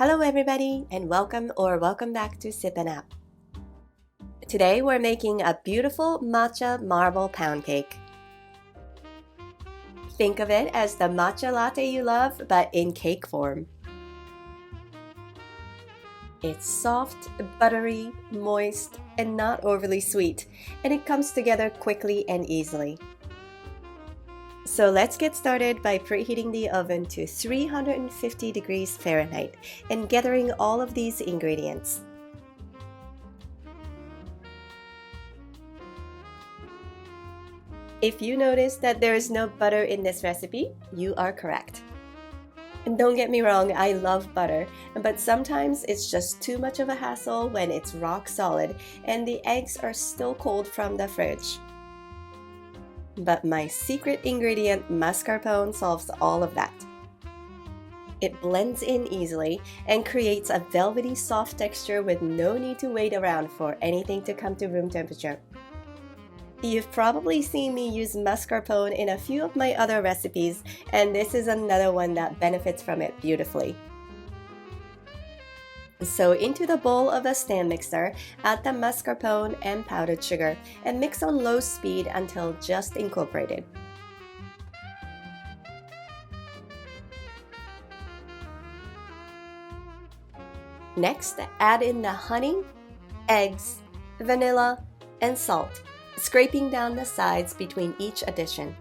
Hello everybody and welcome back to Sip and App. Today we're making a beautiful matcha marble pound cake. Think of it as the matcha latte you love but in cake form. It's soft, buttery, moist, and not overly sweet, and it comes together quickly and easily. So let's get started by preheating the oven to 350 degrees Fahrenheit and gathering all of these ingredients. If you notice that there is no butter in this recipe, you are correct. And don't get me wrong, I love butter, but sometimes it's just too much of a hassle when it's rock solid and the eggs are still cold from the fridge. But my secret ingredient, mascarpone, solves all of that. It blends in easily and creates a velvety soft texture with no need to wait around for anything to come to room temperature. You've probably seen me use mascarpone in a few of my other recipes, and this is another one that benefits from it beautifully. So into the bowl of a stand mixer, add the mascarpone and powdered sugar and mix on low speed until just incorporated. Next, add in the honey, eggs, vanilla, and salt, scraping down the sides between each addition.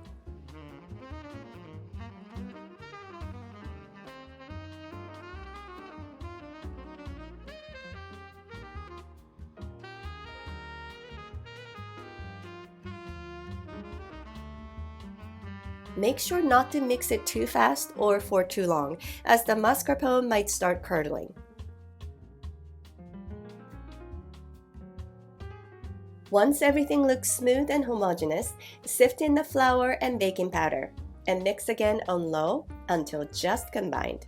Make sure not to mix it too fast or for too long, as the mascarpone might start curdling. Once everything looks smooth and homogeneous, sift in the flour and baking powder, and mix again on low until just combined.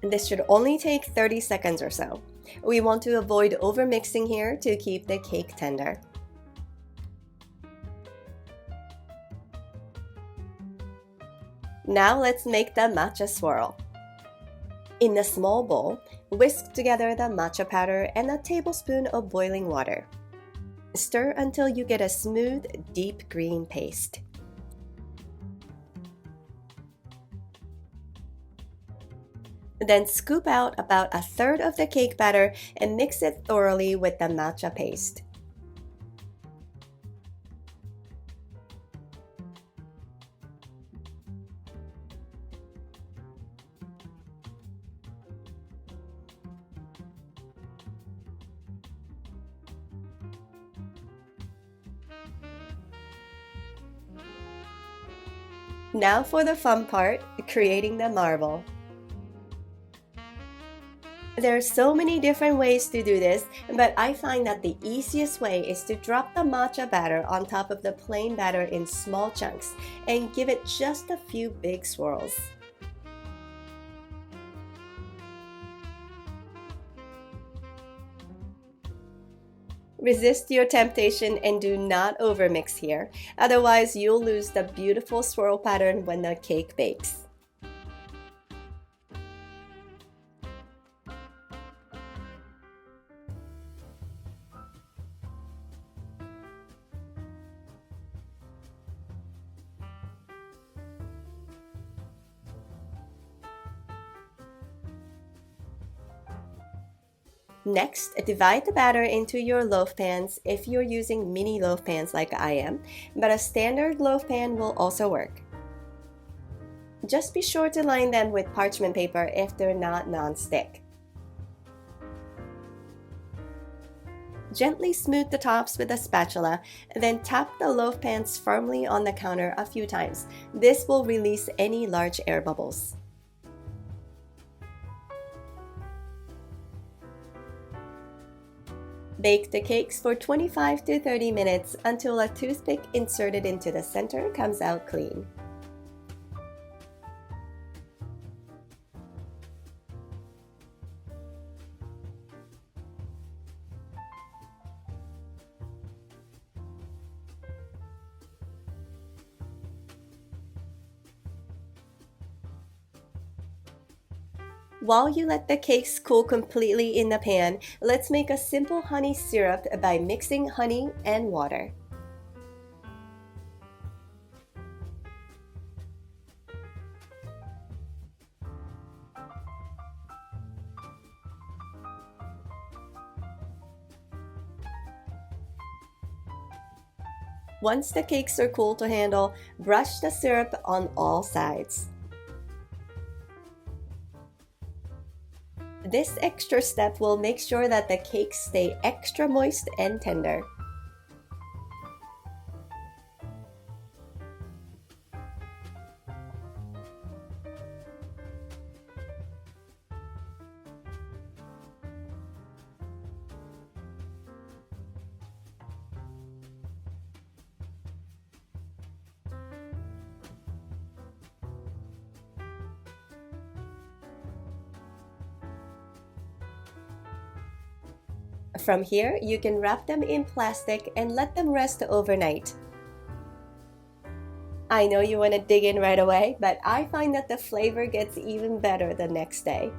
This should only take 30 seconds or so. We want to avoid overmixing here to keep the cake tender. Now let's make the matcha swirl. In a small bowl, whisk together the matcha powder and a tablespoon of boiling water. Stir until you get a smooth, deep green paste. Then scoop out about a third of the cake batter and mix it thoroughly with the matcha paste. Now for the fun part, creating the marble. There are so many different ways to do this, but I find that the easiest way is to drop the matcha batter on top of the plain batter in small chunks and give it just a few big swirls. Resist your temptation and do not overmix here, otherwise you'll lose the beautiful swirl pattern when the cake bakes. Next, divide the batter into your loaf pans if you're using mini loaf pans like I am, but a standard loaf pan will also work. Just be sure to line them with parchment paper if they're not non-stick. Gently smooth the tops with a spatula, then tap the loaf pans firmly on the counter a few times. This will release any large air bubbles. Bake the cakes for 25 to 30 minutes until a toothpick inserted into the center comes out clean. While you let the cakes cool completely in the pan, let's make a simple honey syrup by mixing honey and water. Once the cakes are cool to handle, brush the syrup on all sides. This extra step will make sure that the cakes stay extra moist and tender. From here, you can wrap them in plastic and let them rest overnight. I know you want to dig in right away, but I find that the flavor gets even better the next day.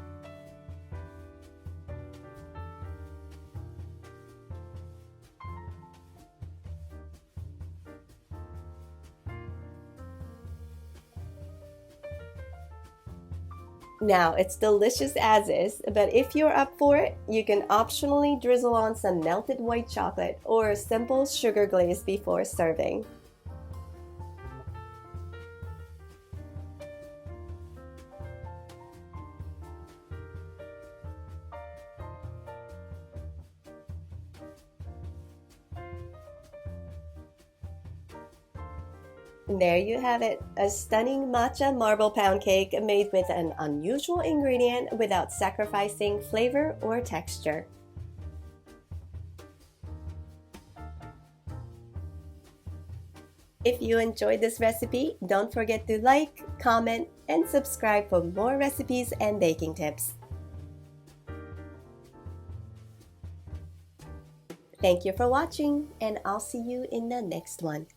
Now, it's delicious as is, but if you're up for it, you can optionally drizzle on some melted white chocolate or a simple sugar glaze before serving. There you have it, a stunning matcha marble pound cake made with an unusual ingredient without sacrificing flavor or texture. If you enjoyed this recipe, don't forget to like, comment, and subscribe for more recipes and baking tips. Thank you for watching, and I'll see you in the next one.